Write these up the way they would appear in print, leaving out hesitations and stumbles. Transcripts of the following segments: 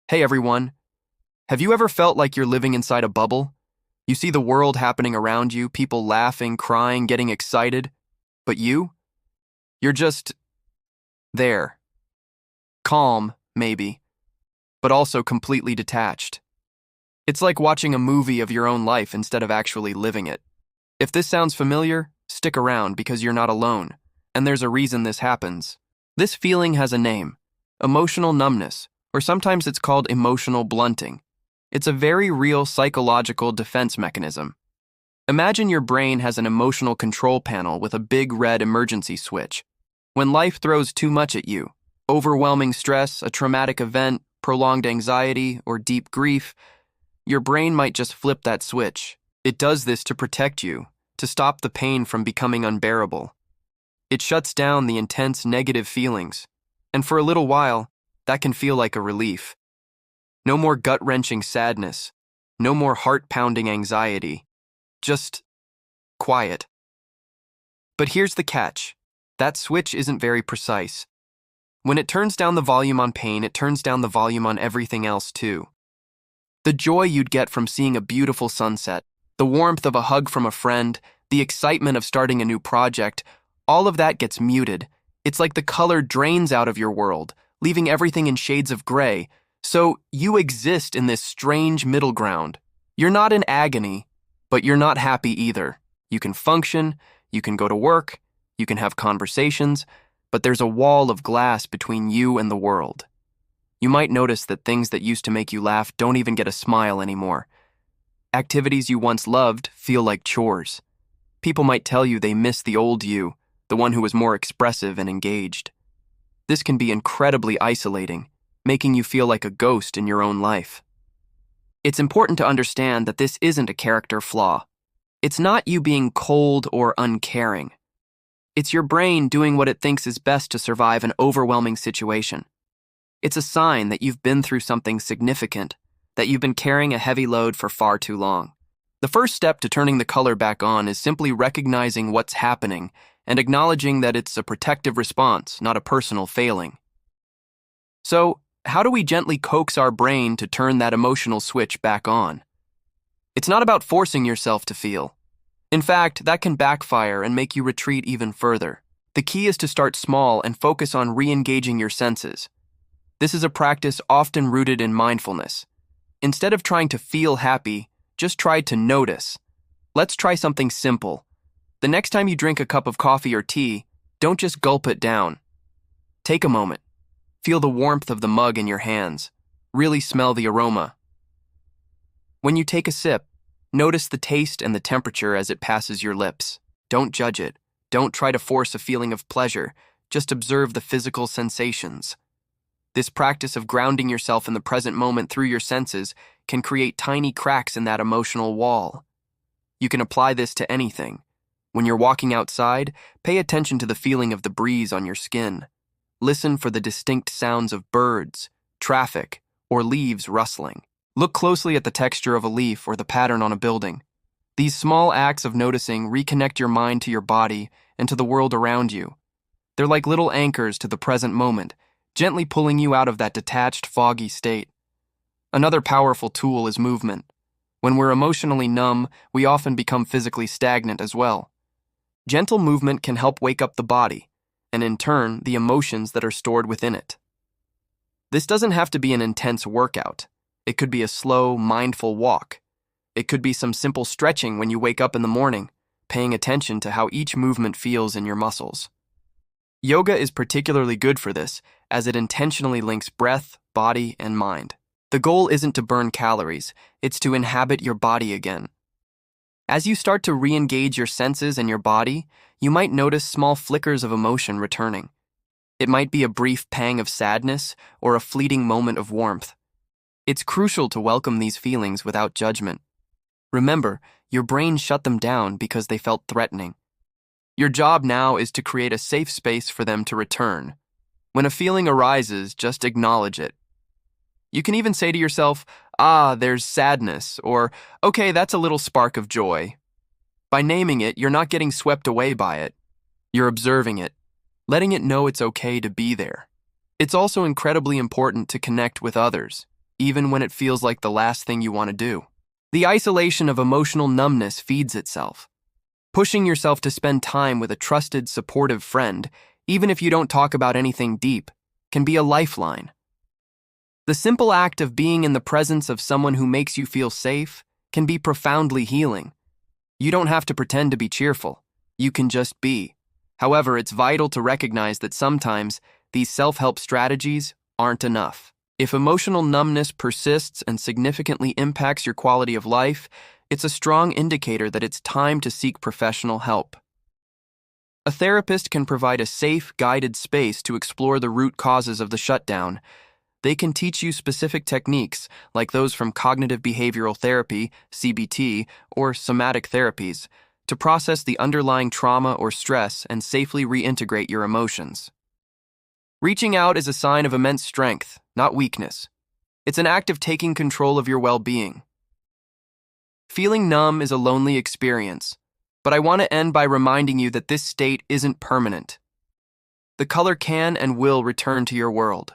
Hey everyone, have you ever felt like you're living inside a bubble? You see the world happening around you, people laughing, crying, getting excited, but you're just there. Calm, maybe, but also completely detached. It's like watching a movie of your own life instead of actually living it. If this sounds familiar, stick around because you're not alone, and there's a reason this happens. This feeling has a name: emotional numbness, or sometimes it's called emotional blunting. It's a very real psychological defense mechanism. Imagine your brain has an emotional control panel with a big red emergency switch. When life throws too much at you, overwhelming stress, a traumatic event, prolonged anxiety, or deep grief, your brain might just flip that switch. It does this to protect you, to stop the pain from becoming unbearable. It shuts down the intense negative feelings, and for a little while, that can feel like a relief. No more gut-wrenching sadness, no more heart-pounding anxiety, just quiet. But here's the catch: that switch isn't very precise. When it turns down the volume on pain, it turns down the volume on everything else too. The joy you'd get from seeing a beautiful sunset, the warmth of a hug from a friend, the excitement of starting a new project, all of that gets muted. It's like the color drains out of your world, leaving everything in shades of gray. So you exist in this strange middle ground. You're not in agony, but you're not happy either. You can function, you can go to work, you can have conversations, but there's a wall of glass between you and the world. You might notice that things that used to make you laugh don't even get a smile anymore. Activities you once loved feel like chores. People might tell you they miss the old you, the one who was more expressive and engaged. This can be incredibly isolating, making you feel like a ghost in your own life. It's important to understand that this isn't a character flaw. It's not you being cold or uncaring. It's your brain doing what it thinks is best to survive an overwhelming situation. It's a sign that you've been through something significant, that you've been carrying a heavy load for far too long. The first step to turning the color back on is simply recognizing what's happening and acknowledging that it's a protective response, not a personal failing. So, how do we gently coax our brain to turn that emotional switch back on? It's not about forcing yourself to feel. In fact, that can backfire and make you retreat even further. The key is to start small and focus on re-engaging your senses. This is a practice often rooted in mindfulness. Instead of trying to feel happy, just try to notice. Let's try something simple. The next time you drink a cup of coffee or tea, don't just gulp it down. Take a moment. Feel the warmth of the mug in your hands. Really smell the aroma. When you take a sip, notice the taste and the temperature as it passes your lips. Don't judge it. Don't try to force a feeling of pleasure. Just observe the physical sensations. This practice of grounding yourself in the present moment through your senses can create tiny cracks in that emotional wall. You can apply this to anything. When you're walking outside, pay attention to the feeling of the breeze on your skin. Listen for the distinct sounds of birds, traffic, or leaves rustling. Look closely at the texture of a leaf or the pattern on a building. These small acts of noticing reconnect your mind to your body and to the world around you. They're like little anchors to the present moment, gently pulling you out of that detached, foggy state. Another powerful tool is movement. When we're emotionally numb, we often become physically stagnant as well. Gentle movement can help wake up the body, and in turn, the emotions that are stored within it. This doesn't have to be an intense workout. It could be a slow, mindful walk. It could be some simple stretching when you wake up in the morning, paying attention to how each movement feels in your muscles. Yoga is particularly good for this, as it intentionally links breath, body, and mind. The goal isn't to burn calories, it's to inhabit your body again. As you start to re-engage your senses and your body, you might notice small flickers of emotion returning. It might be a brief pang of sadness or a fleeting moment of warmth. It's crucial to welcome these feelings without judgment. Remember, your brain shut them down because they felt threatening. Your job now is to create a safe space for them to return. When a feeling arises, just acknowledge it. You can even say to yourself, there's sadness, or, okay, that's a little spark of joy. By naming it, you're not getting swept away by it. You're observing it, letting it know it's okay to be there. It's also incredibly important to connect with others. even when it feels like the last thing you want to do. The isolation of emotional numbness feeds itself. Pushing yourself to spend time with a trusted, supportive friend, even if you don't talk about anything deep, can be a lifeline. The simple act of being in the presence of someone who makes you feel safe can be profoundly healing. You don't have to pretend to be cheerful. You can just be. However, it's vital to recognize that sometimes these self-help strategies aren't enough. If emotional numbness persists and significantly impacts your quality of life, it's a strong indicator that it's time to seek professional help. A therapist can provide a safe, guided space to explore the root causes of the shutdown. They can teach you specific techniques, like those from cognitive behavioral therapy, CBT, or somatic therapies, to process the underlying trauma or stress and safely reintegrate your emotions. Reaching out is a sign of immense strength, not weakness. It's an act of taking control of your well-being. Feeling numb is a lonely experience, but I want to end by reminding you that this state isn't permanent. The color can and will return to your world.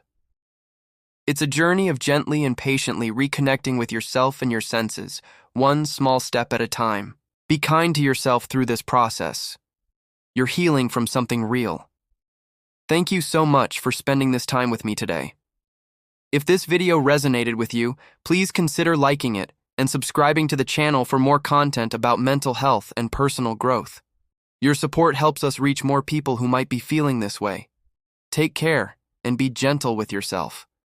It's a journey of gently and patiently reconnecting with yourself and your senses, one small step at a time. Be kind to yourself through this process. You're healing from something real. Thank you so much for spending this time with me today. If this video resonated with you, please consider liking it and subscribing to the channel for more content about mental health and personal growth. Your support helps us reach more people who might be feeling this way. Take care and be gentle with yourself.